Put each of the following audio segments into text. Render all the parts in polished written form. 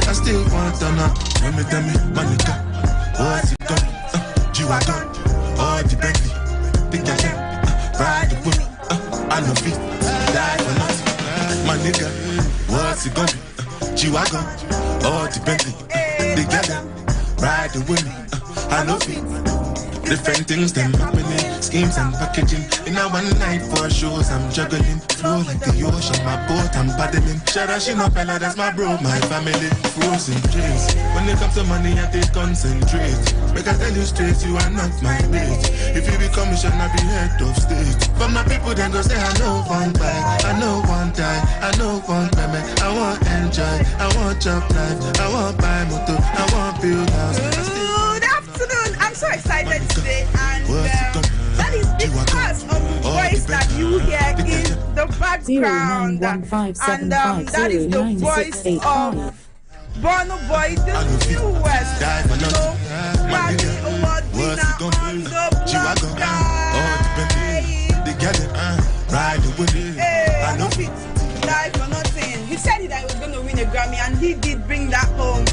I still want to know. Tell me, Monica, what's it got? G-Wagon, all the Bentley, the Gadget, ride the whip, I love it, die for nothing. My nigga, what's it gonna be? G-Wagon, all the Bentley, the Gadget, ride the whip, I love it. Different things, them happening, schemes and packaging. In a one night for shows, I'm juggling. Flow like the ocean, my boat, I'm paddling. Shout out, she no fella, that's my bro, my family. Frozen dreams. When it comes to money, I take concentrate. Make I tell you straight, you are not my mate. If you become, you should not be head of state. But my people then go say, I know one buy, I know one die, I know one payment. I want enjoy, I want job life, I want buy motor, I want build house. I'm so excited today, and that is because of the voice that you hear in the background, and that is the voice of Bono Boy, the newest, Grammy Award winner on the block. Hey, I love it, die for nothing. He said that he was going to win a Grammy, and he did bring that home.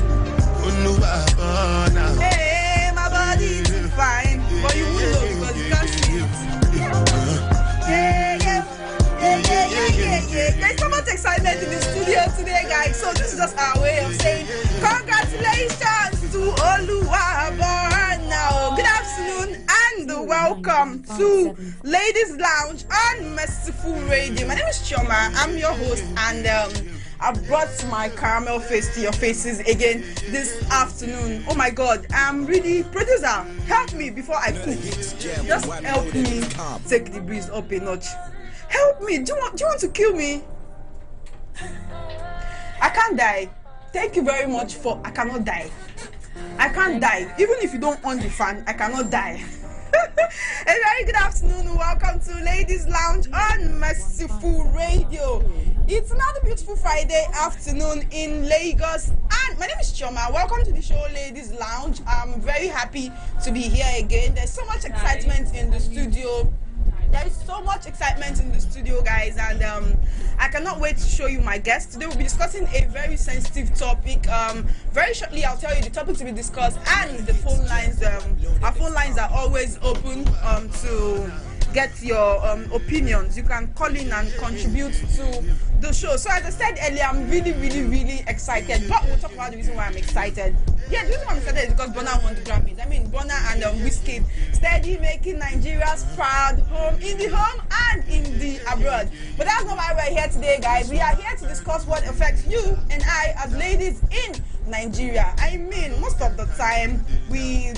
Hey, my body is fine, but you won't know because you can't see it. Yeah. There's so much excitement in the studio today, guys. So this is just our way of saying congratulations to Oluwaborn now. Good afternoon and welcome to Ladies Lounge on Merciful Radio. My name is Chioma. I'm your host, and I've brought my caramel face to your faces again this afternoon. Oh my God, I'm really, producer, help me before I cook. Just help me take the breeze up a notch. Help me. Do you want to kill me? I can't die. Thank you very much for I cannot die. I can't die. Even if you don't on the fan, I cannot die. A very good afternoon. Welcome to Ladies Lounge on Merciful Radio. It's another beautiful Friday afternoon in Lagos, and my name is Chioma. Welcome to the show, Ladies Lounge. I'm very happy to be here again. There's so much excitement in the studio. There is so much excitement in the studio, guys, and I cannot wait to show you my guests. Today we'll be discussing a very sensitive topic. Very shortly, I'll tell you the topic to be discussed, and the phone lines. Our phone lines are always open to get your opinions. You can call in and contribute to the show. So as I said earlier, I'm really excited, but we'll talk about the reason why I'm excited. Yeah, the reason why I'm excited is because Burna won the Grammys. I mean, Burna and Wizkid steady making Nigeria's proud home in the home and in the abroad. But that's not why we're here today, guys. We are here to discuss what affects you and I as ladies in Nigeria. I mean, most of the time we are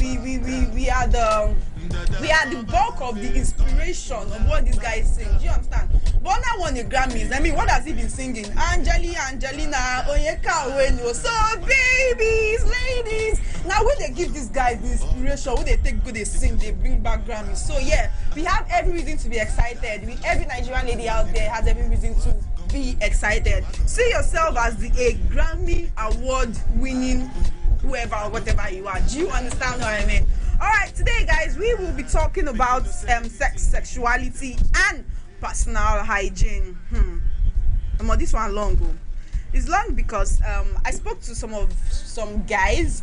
the bulk of the inspiration of what this guy is saying. Do you understand? Burna won the Grammys. I mean, what has he been singing? Angelina, Onyeka Owenu. So babies, ladies. Now when they give these guys the inspiration, when they take good, they sing, they bring back Grammys. So yeah, we have every reason to be excited. Every Nigerian lady out there has every reason to be excited. See yourself as a Grammy award winning whoever or whatever you are. Do you understand what I mean? Alright, today guys, we will be talking about sex, sexuality and personal hygiene. This one long ago. It's long because I spoke to some guys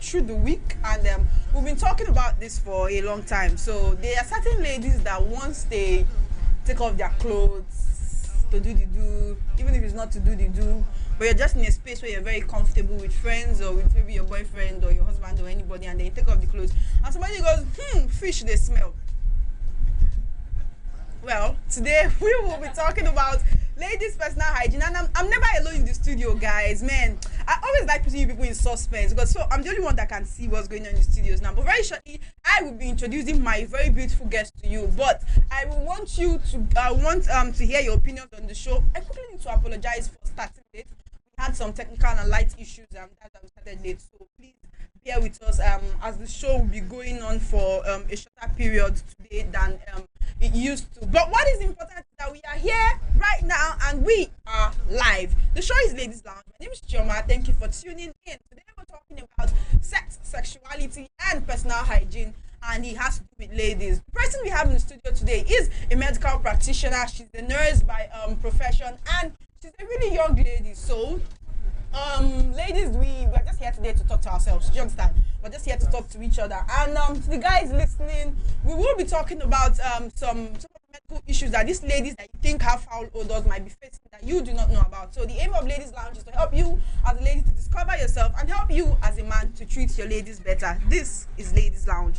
through the week, and we've been talking about this for a long time. So there are certain ladies that once they take off their clothes to do the do, even if it's not to do the do, but you're just in a space where you're very comfortable with friends or with maybe your boyfriend or your husband or anybody, and then you take off the clothes and somebody goes, fish, they smell. Well, today we will be talking about ladies' personal hygiene, and I'm never alone in the studio, guys. Man, I always like putting you people in suspense because I'm the only one that can see what's going on in the studios now. But very shortly, I will be introducing my very beautiful guest to you. But I will want you to hear your opinions on the show. I quickly need to apologize for starting late. We had some technical and light issues, that's why we started late. So please bear with us as the show will be going on for a shorter period today than it used to. But what is important is that we are here right now and we are live. The show is Ladies Lounge. My name is Chioma. Thank you for tuning in. Today we're talking about sex, sexuality, and personal hygiene, and it has to do with ladies. The person we have in the studio today is a medical practitioner. She's a nurse by profession, and she's a really young lady. So, ladies, we're just here today to talk to ourselves. Do you understand? We're just here to talk to each other. And to the guys listening, we will be talking about some medical issues that these ladies that you think have foul odors might be facing that you do not know about. So the aim of Ladies Lounge is to help you as a lady to discover yourself and help you as a man to treat your ladies better. This is Ladies Lounge.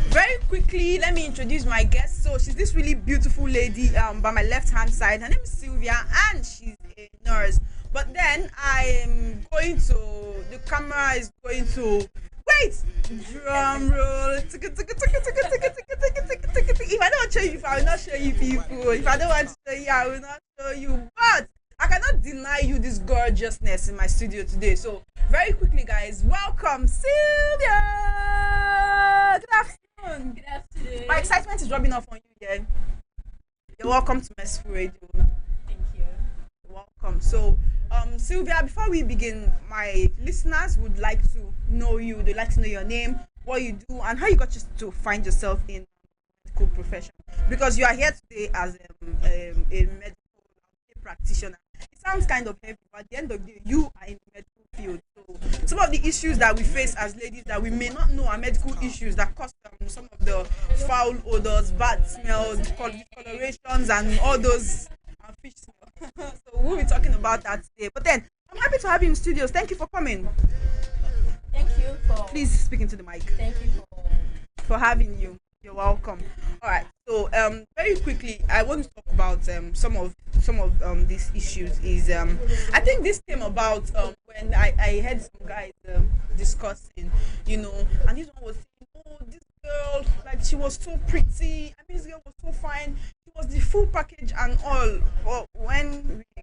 Very quickly, let me introduce my guest. So she's this really beautiful lady by my left hand side. Her name is Sylvia and she's a nurse. But then the camera is going to wait. Drum roll. If I don't show you, I will not show you people. If I don't want to show you, I will not show you. But I cannot deny you this gorgeousness in my studio today. So very quickly, guys, welcome Sylvia. Good afternoon. Good afternoon. My excitement is rubbing off on you, yeah. You're welcome to Merciful Radio. Thank you. You're welcome. So, Sylvia, before we begin, my listeners would like to know you. They'd like to know your name, what you do, and how you got to find yourself in medical profession. Because you are here today as a medical practitioner. It sounds kind of heavy, but at the end of the day, you are in the medical field. So some of the issues that we face as ladies that we may not know are medical issues that cause some of the foul odors, bad smells, discolorations, and all those fish smell. So we'll be talking about that today. But then I'm happy to have you in studios. Thank you for coming. Thank you for. Please speak into the mic. Thank you for having you. You're welcome. All right. So very quickly, I want to talk about some of these issues. Is I think this came about when I heard some guys discussing, and this one was saying, oh, this girl, like she was so pretty. I mean, this girl was so fine. It was the full package and all. But when we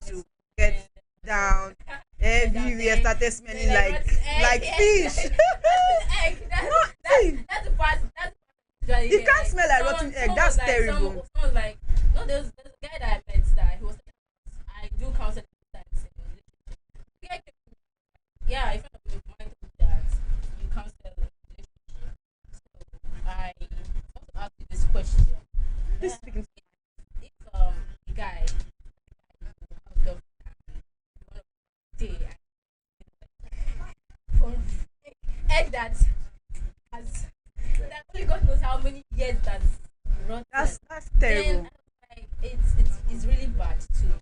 to get down, everywhere started smelling like fish. That's the part. You can't smell like rotten egg. That's terrible. Someone's like, no, there's a guy that I met that he was. I do counseling sometimes. Yeah, I found out my mind that you counsel relationship. So I want to ask you this question. This speaking. If the guy out of day from egg that has that only God knows how many years that's rotten. That's terrible. Then, it's really bad too.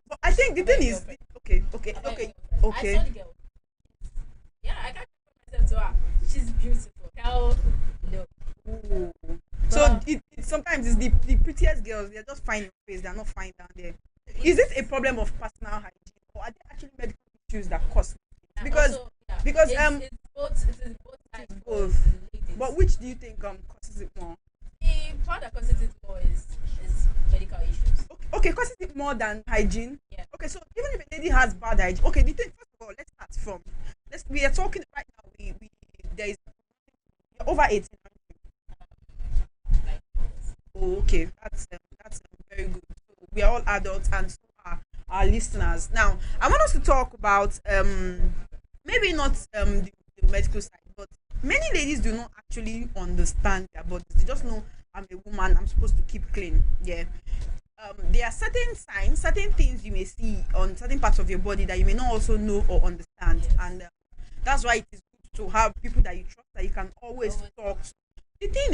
But I think the thing is okay. I saw the girl. Yeah, I can't compare myself to her. She's beautiful. Hell no. Ooh. So it sometimes it's the prettiest girls. They're just fine in face. They're not fine down there. Is it a problem of personal hygiene, or are there actually medical issues that cause it? Because also, because it's both. It is both sides. Both. But which do you think causes it more? The part that causes it more is medical issues. Okay, causes it more than hygiene. Yeah. Okay, so even if a lady has bad hygiene, okay, the thing first of all, let's start from. We are talking right now. There is over 18. Oh, okay, that's very good. So we are all adults, and so are our listeners. Now, I want us to talk about maybe not the medical side, but many ladies do not actually understand their bodies. They just know I'm a woman. I'm supposed to keep clean. Yeah. There are certain signs, certain things you may see on certain parts of your body that you may not also know or understand, and that's why it is good to have people that you trust that you can always talk to. The thing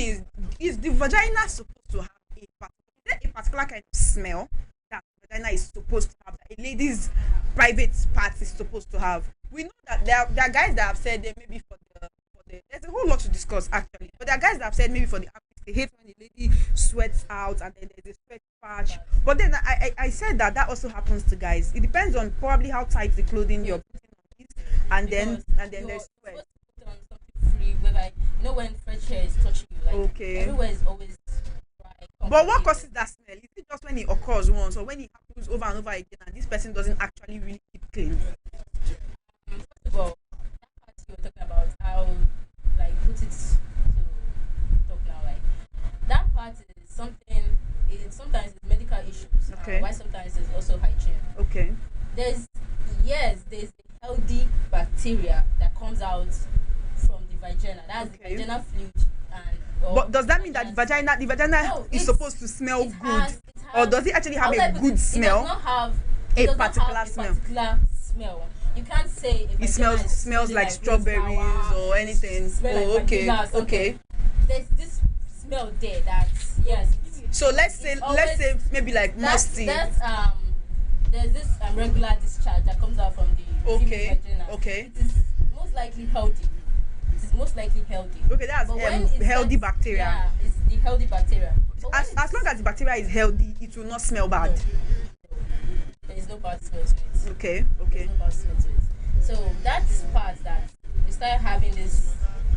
is the vagina supposed to have a particular kind of smell that the vagina is supposed to have, that a lady's private part is supposed to have? We know that there are guys that have said that maybe for the there's a whole lot to discuss actually, but there are guys that have said maybe for the they hate when the lady sweats out and then there's a sweat patch. But then I said that also happens to guys. It depends on probably how tight the clothing you're putting on it, and then there's sweat. Put on something free, whereby when fresh hair is touching you, like okay, everywhere is always dry. But what causes that smell? Is it just when it occurs once, or when it happens over and over again, and this person doesn't actually really keep clean? First of all, that part you were talking about, I'll put it to talk now. That part is something. Sometimes it's medical issues. Okay. Why sometimes it's also hygiene. Okay. There's a healthy bacteria that comes out from the vagina. That's the vaginal fluid, and But does that mean that the vagina No, is supposed to smell it good, has, or does it actually have a good It smell? does not have A does not particular have a smell. particular smell. You can't say a It vagina is smells smelling like rose strawberries flower, or anything. smell Oh, like okay, vanilla or something. okay. There's this smell there that yes. So let's say maybe like That's musty. there's this regular discharge that comes out from the Okay, female vagina. okay. It is most likely healthy. It is most likely healthy. Okay, that's But when it's healthy bacteria. Yeah, it's the healthy bacteria. But when As long as the bacteria is healthy, it will not smell bad. there is no bad smell to it. Okay. There's no bad smell to it. So that's part that we start having this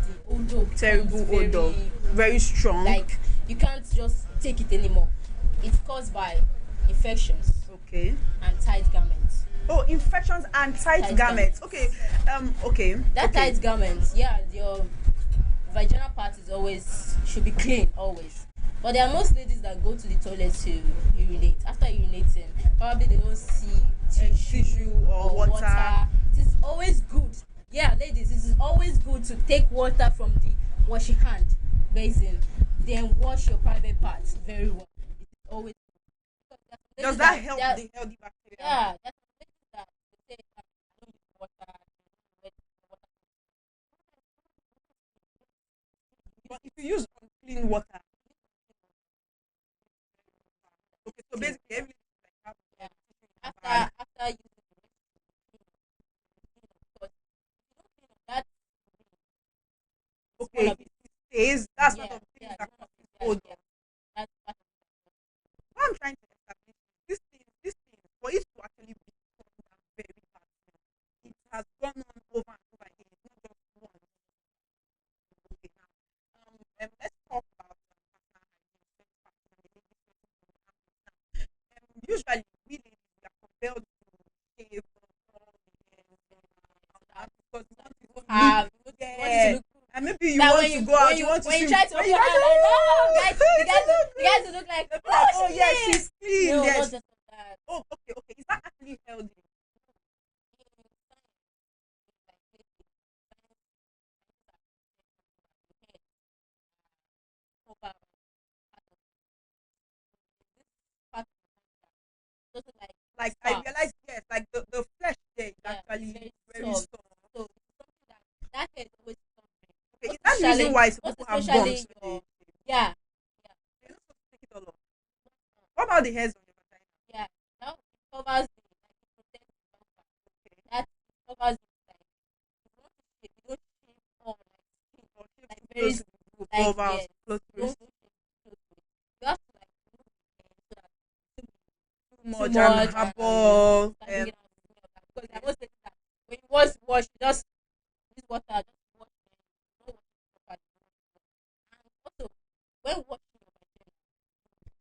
the odor becomes Terrible very, odor, very strong. like you can't just take it anymore. It's caused by infections Okay. and tight garments. Oh, infections and tight garments. Okay. Okay. That okay. tight garments, yeah, your vaginal part should be clean always. But there are most ladies that go to the toilet to urinate. After urinating, probably they don't see Tissue or water. It is always good. Yeah, ladies, it is always good to take water from the washing hand basin, then wash your private parts very well. It is always good. Does that help the healthy bacteria? Yeah, that's the thing that they say, I don't use water. But if you use unclean water, okay, so basically everything is like have Yeah. bad. After using because that Okay, one of it stays. That's yeah, part of the things yeah, that one of causes the odor. yeah, that's part of What I'm trying to establish is this thing, for it to actually become that very bad smell, it has gone on over and over again. It's not just one. Okay, now, let's talk about personal hygiene, usually we ladies we are compelled to shave all the hair because we want it to look, have you want it to yeah, look good. and maybe you That want when to you go out, when you you want to when you see try to when open you your guys hand like the guys to look like they'll be like, oh yeah, she's clean. no, Yes. not just that. Oh, okay. Is that actually healthy? Like I realized, yes, like the flesh there is actually very soft. soft. So it's something that hair is always suffering. Okay, is that the reason why some people have bumps? Yeah, They're not supposed to take it all off. What about the hairs on your vagina? yeah. Now it covers the like it protects the bumper. That covers the like you don't shave all like skin Or shave like too very close to the group, like over yes. close to You don't it. shave too close. You have to like remove the hair so that Too too much much and and harbor. start bringing out the smell back. Because there are most places that when you wash, just use water, just wash it, don't wash it properly. And also, when washing your vagina,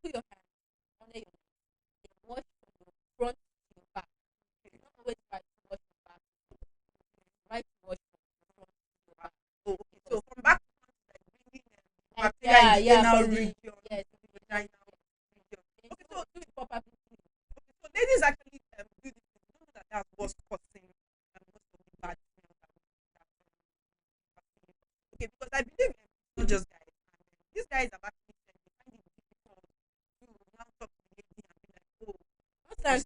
put your hand under your neck, then wash from your front to your back. It's not always right to wash your back. It's right to wash from your front to your back. Oh, okay. So from back to front, like bringing Like, bacteria in the anal from the region, yes, the vaginal region. then Okay, so do it properly. so ladies actually do this. You don't know that that's what's causing most of the bad smells okay, because I believe it's not just guys. And these guys have actually said they find it difficult to now talk to the lady and be like, oh, Most times,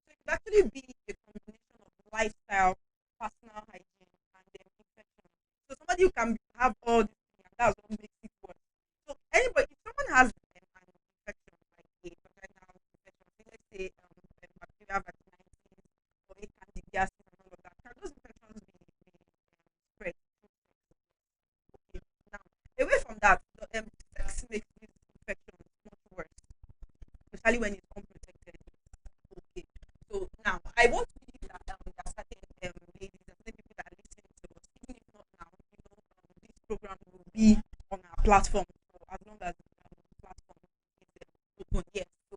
so it could actually be a combination of lifestyle, personal hygiene, and then infection. So somebody who can have all these things, and that's what makes it worse. So anybody, if someone has an infection, like a vaginal infection, say let's say bacterial vaginitis or a candidiasis and all of that, can those infections be spread? Okay. Now, away from that, sex makes these infections much worse, especially when it's unprotected. Okay. So now I want to believe that there are certain ladies and certain people that are listening to us, even if not now, this program will be on our platform phone. Yes, so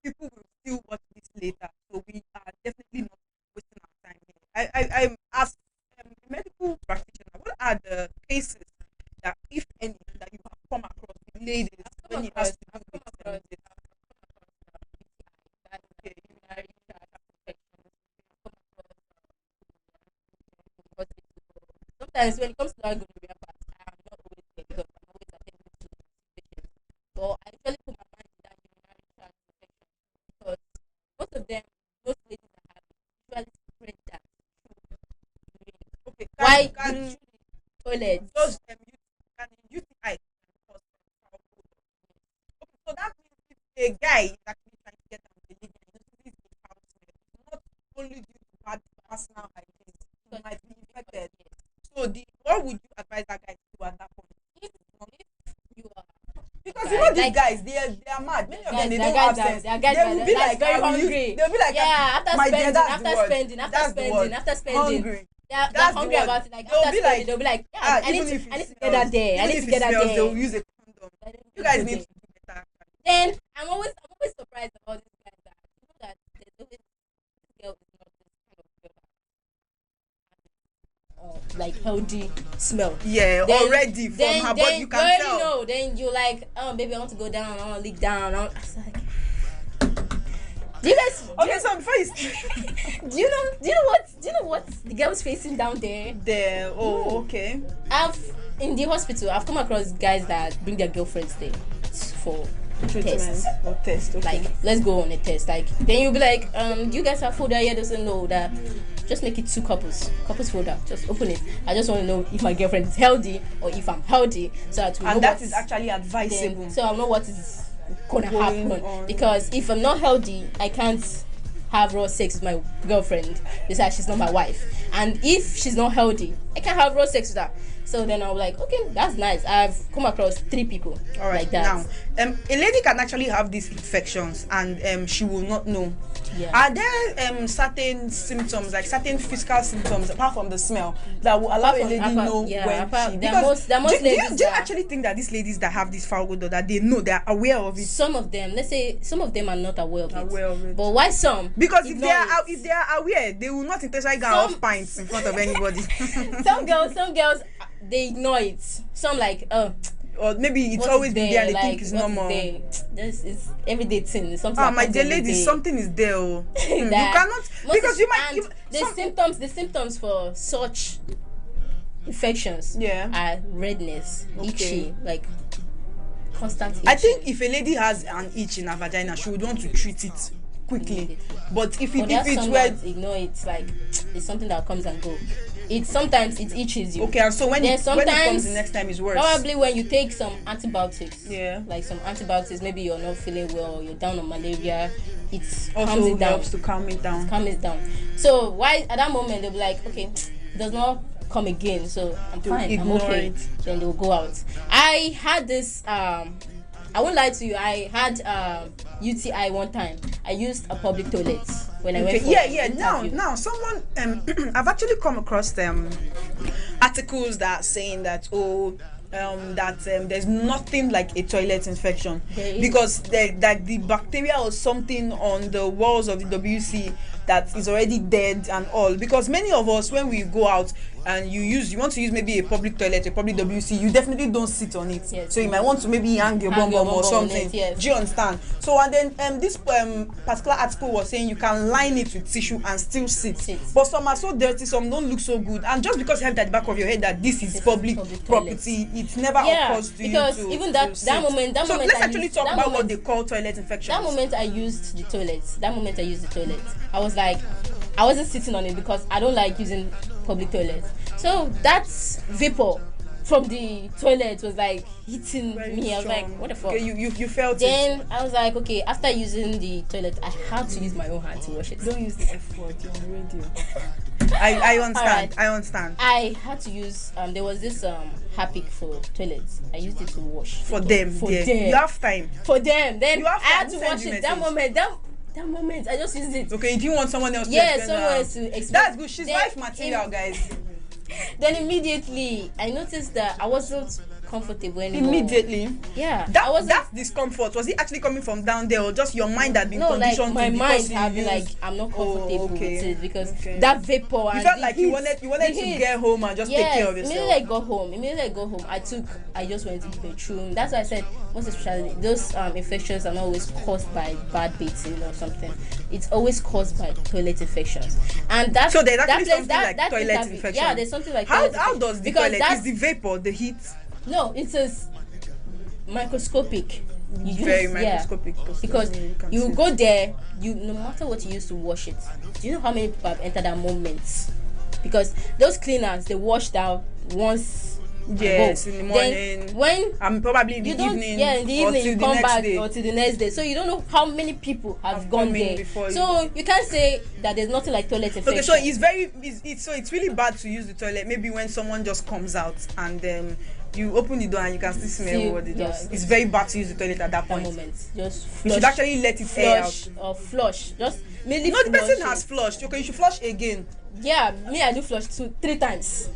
people will still watch this later. So we are definitely not wasting our time here. I'm as a medical practitioner. What are the cases that, if any, that you have come across with ladies when it has to do with this? Sometimes when it comes to that gonorrhea part, I'm not always there because I'm always attending to the situation. But I usually put my mind to that urinary tract infection because most ladies that have it usually spread that through urine. Okay, Why can you toilet? those can UTI cause foul odor? Okay, so that means if a guy is actually trying to get out of the lady and notices a foul smell, it's not only due to bad personal hygiene, he might be infected. So what would you advise that guy to do at that point? If you are Because guy, you know these like, guys, they are mad. Many of them, they they're don't guys have sense. that- they're guys They will be that's like, very I will use- hungry. They'll be like, Yeah, after my dear, spending, that's after the word. spending, after That's the spending, word. after spending. Hungry. They're That's the hungry word. about it. Like They'll after be spending, like, they'll be like, yeah, I need even if to it get smells, that there. I even need if to it get that smells, they will there. use a condom. I need to You get guys that need there. to do better. Then I'm always surprised about these guys that you know that there's always this girl is not this kind of girl that like healthy smell. Yeah, Then- already from her body, you can already tell. know. Then you like, oh baby, I want to go down. I want to leak down. I was like, do you guys? Okay, so before you Do you know what the girl's facing down there? there, okay. In the hospital, I've come across guys that bring their girlfriends there for tests. Or test, okay. Like, let's go on a test. Like, then you'll be like, do you guys have folder here? Doesn't know that. Just make it 2 couples folder. Just open it. I just want to know if my girlfriend is healthy or if I'm healthy, so that we know And that what- is actually advisable. then, so I know what is gonna Going happen. on. Because if I'm not healthy, I can't have raw sex with my girlfriend. Besides, she's not my wife. And if she's not healthy, I can't have raw sex with her. So then I'm like, okay, that's nice. I've come across 3 people All right, like that. now, a lady can actually have these infections and she will not know. Yeah. Are there certain symptoms, like certain physical symptoms, apart from the smell, that will allow a lady know when she? there are Because most do you ladies do you that- actually think that these ladies that have this foul odor, that they know, they are aware of it? Some of them, let's say, some of them are not aware of it. But why some? Because if ignore it? if they are aware, they will not intentionally go Some- off pints in front of anybody. some girls, they ignore it. Some like, Or maybe it's what always is been there and they like, think it's what is normal. there? This is everyday thing. It's something. Ah, that my comes dear every lady, day. something is there. Oh. You That cannot, most because of- you might. and You, the symptoms for such infections Yeah. are redness, itchy, like constant itching. I think if a lady has an itch in her vagina, she would want to treat it quickly. Immediately. But if But there are it's some where that ignore it, like it's something that comes and go. Sometimes it itches you. okay, and so when Then it comes sometimes- the next time, it's worse. Probably when you take some antibiotics. Yeah. Like some antibiotics, maybe you're not feeling well, you're down on malaria. It calms Also it down. helps to calm it down. Calm it down. So why at that moment they'll be like, okay, it does not come again, so I'm They'll fine, I'm ignore okay. it. Then they'll go out. I had this I won't lie to you, I had UTI one time. I used a public toilet when I went Okay, for yeah. an Now, interview. someone I've actually come across articles that are saying that there's nothing like a toilet infection There is. because that the bacteria or something on the walls of the WC that is already dead and all. Because many of us, when we go out and you want to use maybe a public toilet, a public WC, you definitely don't sit on it. Yes. So you might want to maybe hang your Hang bum your or bum on something. it, yes. Do you understand? So and then this particular article was saying you can line it with tissue and still sit. But some are so dirty, some don't look so good. And just because you have that at the back of your head that this is public property, it never occurs to you because to even to that sit. moment So let's I actually used- talk that about what moment- they call toilet infections. That moment I used the toilet, I was like, I wasn't sitting on it because I don't like using public toilets. So that vapor from the toilet was like hitting Very me. I was like, strong. what the fuck? Okay, you felt it. Then I was like, okay, after using the toilet, I had to use my own hand to wash it. Don't use the F word, you're on radio. I understand. Alright. I understand. I had to use there was this Harpic for toilets. I used it to wash For the them, for yeah. them. You have time. For them. Then You have I had time. to Send wash you it. That message. moment I just used it. Okay, if you want someone else to Yeah, explain someone now. else to explain. That's good. She's Then life material, guys. Then immediately I noticed that I wasn't comfortable anymore. Immediately. Yeah. That discomfort, was it actually coming from down there, or just your mind had been conditioned like my mind to having like I'm not comfortable with it because Okay. that vapor and You felt the like heat, you wanted the to heat. get home and just take care of yourself. Immediately I got home, I just went to the bedroom. That's why I said most especially those infections are not always caused by bad bathing or something. It's always caused by toilet infections. And that's So there's actually that something like toilet interview- infection. Yeah, there's something like How toilet infection. does the Because toilet? that's- Is the vapor, the heat? No, it is microscopic. Very microscopic. Because can you see. go there, you no matter what you use to wash it. Do you know how many people have entered that moment? Because those cleaners, they wash down once. Yes, go. in the morning. Then when Probably in the you don't, evening. yeah, in the or evening till you the come next back day. or to the next day. So you don't know how many people have gone come in there. before So you can't say that there's nothing like toilet infection. Okay, so it's really bad to use the toilet. Maybe when someone just comes out and you open the door and you can still smell what they does. It's very bad to use the toilet at that point. moment. Just You should flush, actually let it air out. flush or flush. Just mainly No, the person flush has it. flushed. Okay, you should flush again. Yeah, me I do flush 3 times.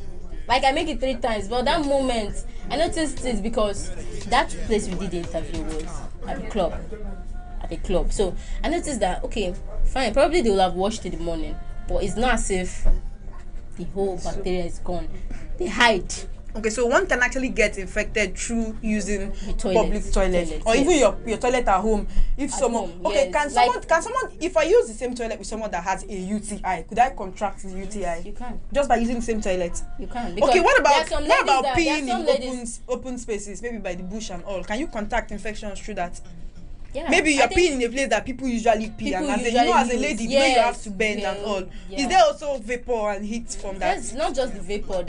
Like I make it 3 times, but that moment I noticed it because that place we did the interview was at the club. So I noticed that okay, fine, probably they will have washed in the morning, but it's not as if the whole bacteria is gone. They hide. Okay, so one can actually get infected through using The toilet. public toilet, or Yes. even your toilet at home. If At someone, home, okay, yes. can someone, if I use the same toilet with someone that has a UTI, could I contract the UTI? You can. Just by using the same toilet. You can. Okay, what there are about some ladies that- there are peeing some in ladies- open spaces, maybe by the bush and all? Can you contact infections through that? Yeah, Maybe I you're think- peeing in a place that people usually pee, People and as usually as a use. lady, you know you Yes, have to bend yeah, and all. yeah. Is there also vapor and heat from that? That's not just the vapor.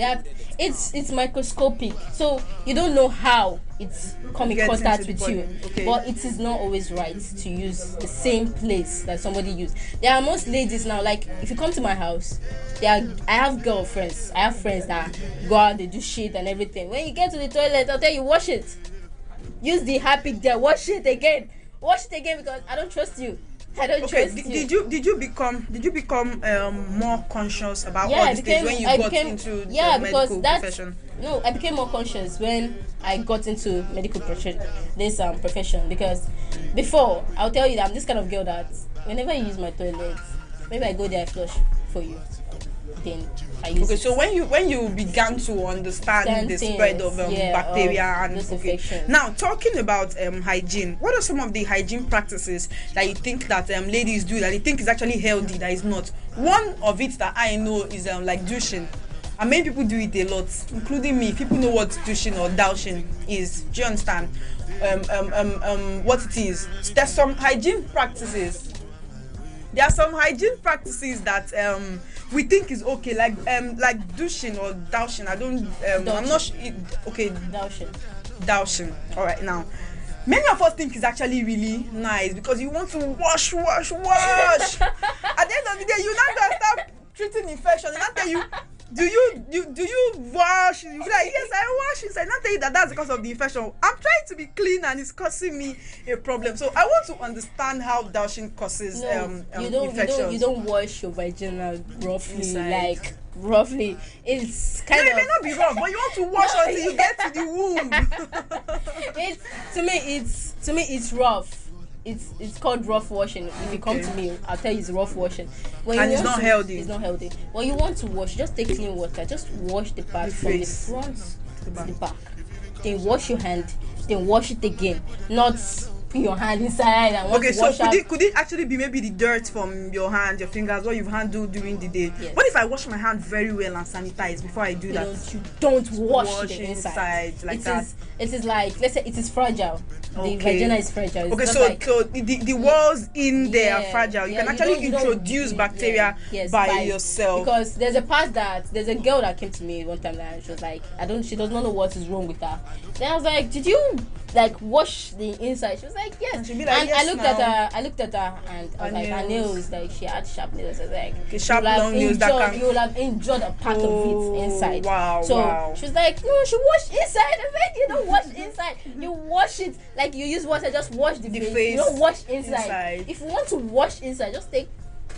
It's microscopic, so you don't know how it's come in Gets contact into the with you. body. Okay. But it is not always right to use the same place that somebody used. There are most ladies now. Like if you come to my house, I have girlfriends. I have friends that go out, they do shit and everything. When you get to the toilet, I'll tell you wash it. Use the Harpic there. Wash it again. Wash it again because I don't trust you. I don't Okay, trust did you become more conscious about all these things when you got into the medical profession? No, I became more conscious when I got into medical profession because before I'll tell you that I'm this kind of girl that whenever I use my toilet, maybe I go there, I flush for you, then I use Okay, it. so when you began to understand the spread of bacteria and those infections. now talking about hygiene, what are some of the hygiene practices that you think that ladies do that you think is actually healthy that is not? One of it that I know is like douching. And many people do it a lot, including me. People know what douching or douching is. Do you understand? What it is? There's some hygiene practices. There are some hygiene practices that we think is okay, like douching or douching. I don't. I'm not sure. Okay, douching. All right, now. Many of us think it's actually really nice because you want to wash. At the end of the day, you're not gonna start treating infection. And I tell you, do you wash? You be like, yes, I wash inside. Not tell you that's because of the infection. I'm trying to be clean and it's causing me a problem. So I want to understand how douching causes infections. You don't wash your vagina roughly, Inside. like roughly. It's kind It of. may not be rough, but you want to wash until you get to the womb. To me it's rough. It's called rough washing. If you come to me, I'll tell you it's rough washing. When And you it's want not to- healthy. It's not healthy. When you want to wash, just take clean water. Just wash the part The from the face. front to the back. Then wash your hand. Then wash it again. Not put your hand inside and want Okay, to so wash out. could it actually be maybe the dirt from your hand, your fingers, what you've handled during the day? Yes. What if I wash my hand very well and sanitize before I do that? You don't wash Wash the inside like it that. It is like, let's say it is fragile. Okay. The vagina is fragile. It's Okay, not so like, the walls in there are Yeah, fragile. You yeah, can actually you don't- introduce bacteria yes, by yourself. Because there's a girl that came to me one time and she was like, she does not know what is wrong with her. Then I was like, did you like wash the inside? She was like, yes. And she'd be like, and yes, I looked at her and I was Her like, her nails. nails, like she had sharp nails. I was like, Okay, sharp you will have long nails that injured- can- you will have injured a part of it inside. Wow, So wow. she was like, no, she washed inside. I said, you don't wash inside. You wash it like you use water, just wash the face. face You don't wash inside. inside. If you want to wash inside, just take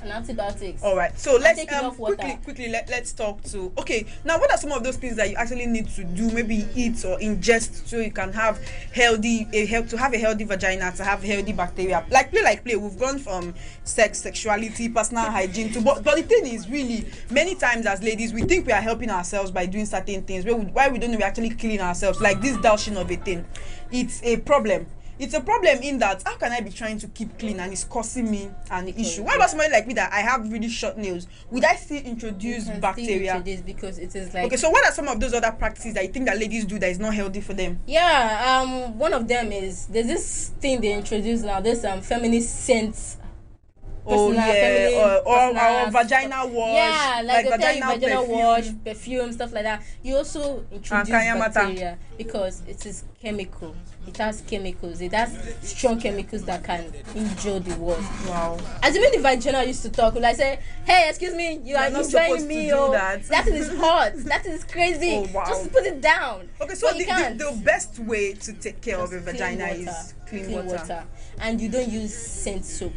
and antibiotics. All right, so let's take enough water. quickly let's talk to. Okay, now what are some of those things that you actually need to do? Maybe eat or ingest so you can have to have a healthy vagina, to have healthy bacteria. Like play. We've gone from sexuality, personal hygiene to, but the thing is, really, many times as ladies we think we are helping ourselves by doing certain things. Why we don't know we actually clean ourselves? Like this douching of a thing, it's a problem. It's a problem in that how can I be trying to keep clean and it's causing me an issue? What about somebody like me that I have really short nails? Would I still introduce bacteria? Because it is like, okay, so what are some of those other practices that you think that ladies do that is not healthy for them? Yeah, one of them is there's this thing they introduce now. This feminist scents. Or vagina wash. Yeah, like vagina perfume. wash, perfume, stuff like that. You also introduce bacteria because it is chemical. It has chemicals. It has strong chemicals that can injure the wall. Wow. Assuming the vagina used to talk, like say, "Hey, excuse me, you are enjoying me, oh, that is hot. That is crazy. Oh, wow. Just put it down." Okay, so the best way to take care of a vagina is clean water, and you don't use scent soap.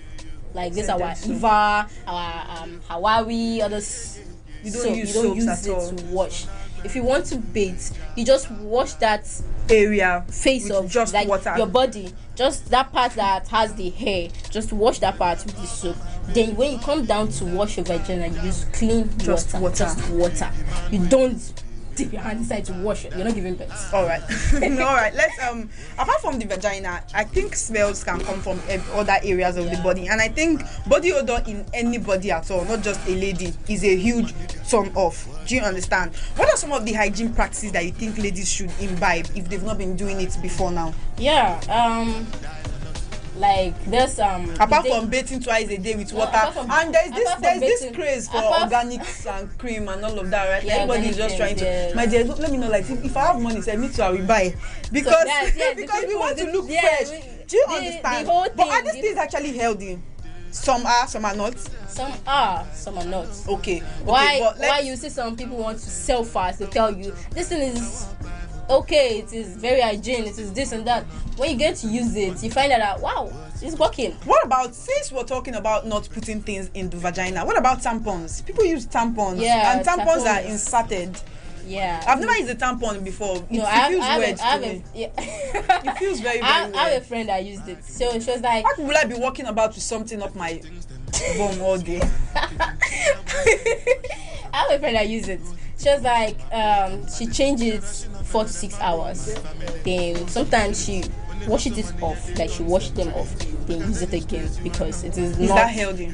Like this, our Eva, our Hawaii, others. You don't use it to wash. If you want to bathe, you just wash that area face of just like water. Your body, just that part that has the hair. Just wash that part with the soap. Then when you come down to wash your vagina, you use clean water. Just water. You don't dip your hand inside to wash it. You're not giving birth. All right. All right, let's apart from the vagina, I think smells can come from other areas of the body, and I think body odor in anybody at all, not just a lady, is a huge turn off. Do you understand? What are some of the hygiene practices that you think ladies should imbibe if they've not been doing it before now? Like there's apart from bathing twice a day with water, and there's this craze for organics and cream and all of that, right? Yeah, everybody is just trying to. My dear, let me know. Like if I have money, send me to, I will buy because because we want to look fresh. Do you understand? But are these things actually healthy? Some are, some are not. Some are, some are not. Okay. Why you see some people want to sell fast? They tell you this thing is okay, it is very hygiene, it is this and that. When you get to use it, you find out wow, it's working. What about, since we're talking about not putting things in the vagina, what about tampons? People use tampons, and tampons are inserted. Yeah, I've never used a tampon before. It feels very, very weird. I have a friend that used it, so she was like, how will I be walking about with something up my bum all day? I have a friend that used it. She was like, she changes 4 to 6 hours. Then sometimes she washes it off, like she washes them off, then use it again because it is not. Is that healthy?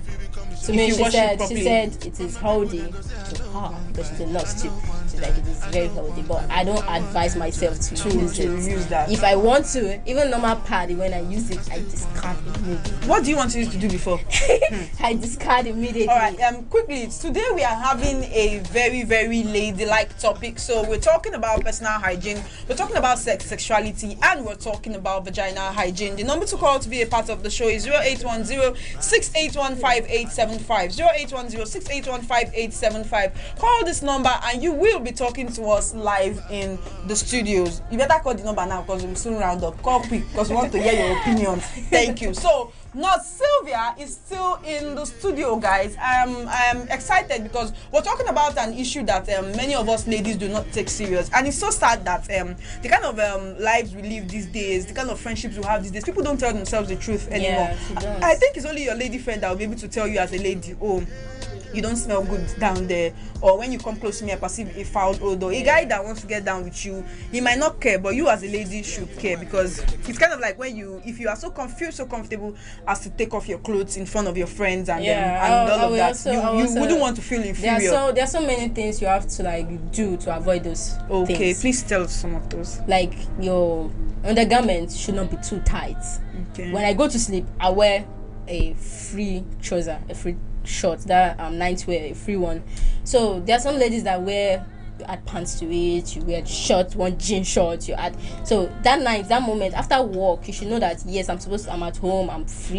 To me, she said it is healthy to her because she's a nurse too. She's like, it is very healthy, but I don't advise myself to use that. If I want to, even normal pad, when I use it, I discard immediately. What do you want to use to do before? I discard immediately. All right, quickly, today we are having a very, very ladylike topic. So we're talking about personal hygiene, we're talking about sexuality, and we're talking about vaginal hygiene. The number to call to be a part of the show is 0810-681-5875. 0810-681-5875. Call this number and you will be talking to us live in the studios. You better call the number now because we'll soon round up. Call quick because we want to hear your opinions. Thank you. So now Sylvia is still in the studio, guys. I'm excited because we're talking about an issue that many of us ladies do not take serious, and it's so sad that the kind of lives we live these days, the kind of friendships we have these days, people don't tell themselves the truth anymore. Yeah, I think it's only your lady friend that will be able to tell you as a lady, oh, you don't smell good down there, or when you come close to me I perceive a foul odor. A guy that wants to get down with you, he might not care, but you as a lady should care, because it's kind of like when if you are so comfortable as to take off your clothes in front of your friends and all of that, you wouldn't want to feel inferior. There are so many things you have to like do to avoid those things. Please tell us some of those. Like your undergarments should not be too tight. Okay. When I go to sleep, I wear a free trouser, a free short, that night wear, a free one. So there are some ladies that wear, you add pants to it, you wear shorts, one jean short, you add. So that night, that moment after work, you should know that yes, I'm at home, I'm free.